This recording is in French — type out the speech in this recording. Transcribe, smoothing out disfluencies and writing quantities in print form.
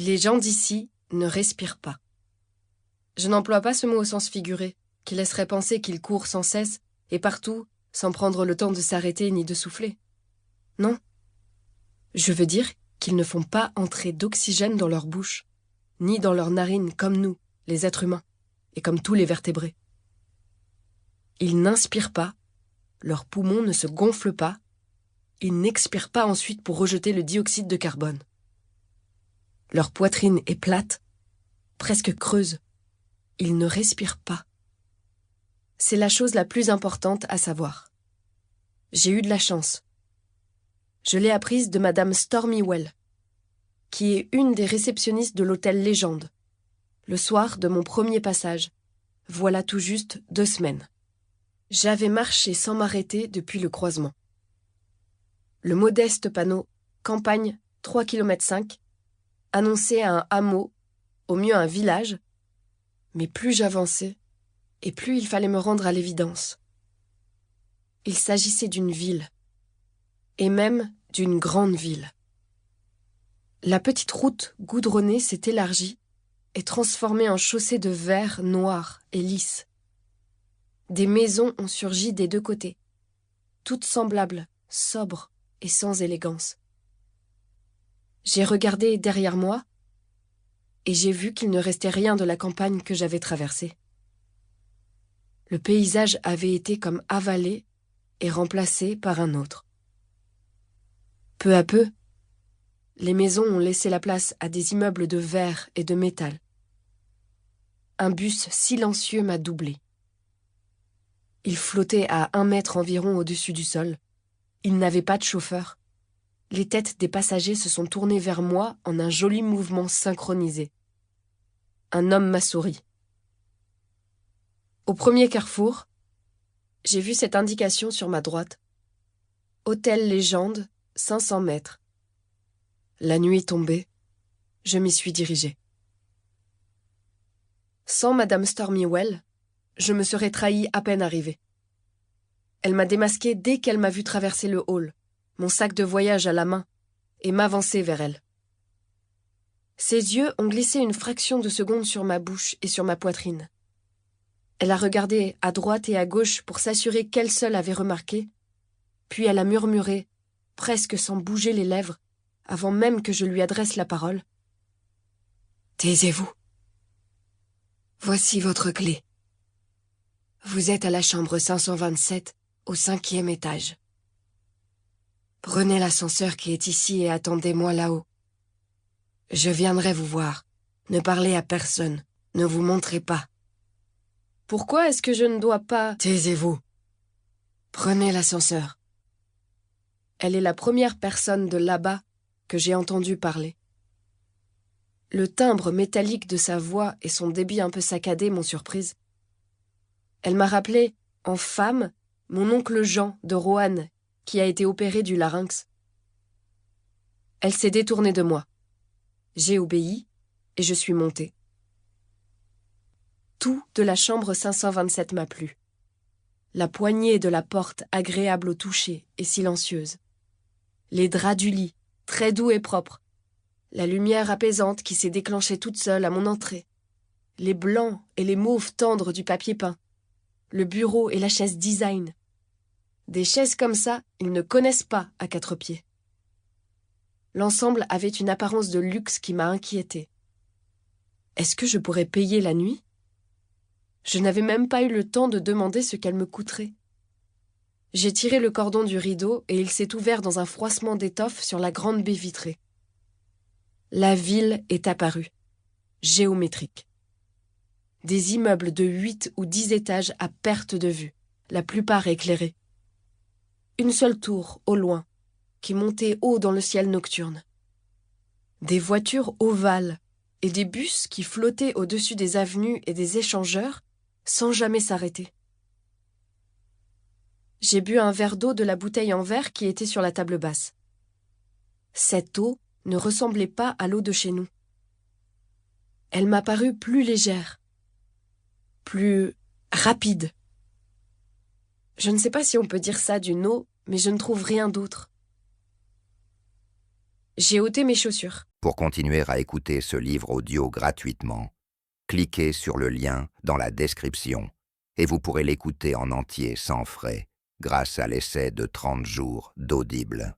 Les gens d'ici ne respirent pas. Je n'emploie pas ce mot au sens figuré, qui laisserait penser qu'ils courent sans cesse et partout, sans prendre le temps de s'arrêter ni de souffler. Non. Je veux dire qu'ils ne font pas entrer d'oxygène dans leur bouche, ni dans leurs narines comme nous, les êtres humains, et comme tous les vertébrés. Ils n'inspirent pas, leurs poumons ne se gonflent pas, ils n'expirent pas ensuite pour rejeter le dioxyde de carbone. Leur poitrine est plate, presque creuse. Ils ne respirent pas. C'est la chose la plus importante à savoir. J'ai eu de la chance. Je l'ai apprise de Madame Stormywell, qui est une des réceptionnistes de l'hôtel Légende, le soir de mon premier passage, voilà tout juste 2 semaines. J'avais marché sans m'arrêter depuis le croisement. Le modeste panneau « Campagne 3,5 km » annonçait un hameau, au mieux un village, mais plus j'avançais, et plus il fallait me rendre à l'évidence. Il s'agissait d'une ville, et même d'une grande ville. La petite route goudronnée s'est élargie et transformée en chaussée de verre noir et lisse. Des maisons ont surgi des 2 côtés, toutes semblables, sobres et sans élégance. J'ai regardé derrière moi et j'ai vu qu'il ne restait rien de la campagne que j'avais traversée. Le paysage avait été comme avalé et remplacé par un autre. Peu à peu, les maisons ont laissé la place à des immeubles de verre et de métal. Un bus silencieux m'a doublé. Il flottait à 1 mètre environ au-dessus du sol. Il n'avait pas de chauffeur. Les têtes des passagers se sont tournées vers moi en un joli mouvement synchronisé. Un homme m'a souri. Au premier carrefour, j'ai vu cette indication sur ma droite. Hôtel Légende, 500 mètres. La nuit tombée, je m'y suis dirigée. Sans Madame Stormywell, je me serais trahie à peine arrivée. Elle m'a démasqué dès qu'elle m'a vu traverser le hall, mon sac de voyage à la main, et m'avancer vers elle. Ses yeux ont glissé une fraction de seconde sur ma bouche et sur ma poitrine. Elle a regardé à droite et à gauche pour s'assurer qu'elle seule avait remarqué, puis elle a murmuré, presque sans bouger les lèvres, avant même que je lui adresse la parole. « Taisez-vous. Voici votre clé. Vous êtes à la chambre 527, au 5e étage. Prenez l'ascenseur qui est ici et attendez-moi là-haut. Je viendrai vous voir. Ne parlez à personne. Ne vous montrez pas. Pourquoi est-ce que je ne dois pas... Taisez-vous. Prenez l'ascenseur. » Elle est la première personne de là-bas que j'ai entendu parler. Le timbre métallique de sa voix et son débit un peu saccadé m'ont surprise. Elle m'a rappelé, en femme, mon oncle Jean de Roanne, qui a été opéré du larynx. Elle s'est détournée de moi. J'ai obéi et je suis montée. Tout de la chambre 527 m'a plu. La poignée de la porte agréable au toucher et silencieuse. Les draps du lit, très doux et propres. La lumière apaisante qui s'est déclenchée toute seule à mon entrée. Les blancs et les mauves tendres du papier peint. Le bureau et la chaise design. Des chaises comme ça, ils ne connaissent pas à 4 pieds. L'ensemble avait une apparence de luxe qui m'a inquiétée. Est-ce que je pourrais payer la nuit ? Je n'avais même pas eu le temps de demander ce qu'elle me coûterait. J'ai tiré le cordon du rideau et il s'est ouvert dans un froissement d'étoffe sur la grande baie vitrée. La ville est apparue, géométrique. Des immeubles de 8 ou 10 étages à perte de vue, la plupart éclairés. Une seule tour, au loin, qui montait haut dans le ciel nocturne. Des voitures ovales et des bus qui flottaient au-dessus des avenues et des échangeurs sans jamais s'arrêter. J'ai bu un verre d'eau de la bouteille en verre qui était sur la table basse. Cette eau ne ressemblait pas à l'eau de chez nous. Elle m'a paru plus légère, plus rapide. Je ne sais pas si on peut dire ça d'une eau, mais je ne trouve rien d'autre. J'ai ôté mes chaussures. Pour continuer à écouter ce livre audio gratuitement, cliquez sur le lien dans la description et vous pourrez l'écouter en entier sans frais grâce à l'essai de 30 jours d'Audible.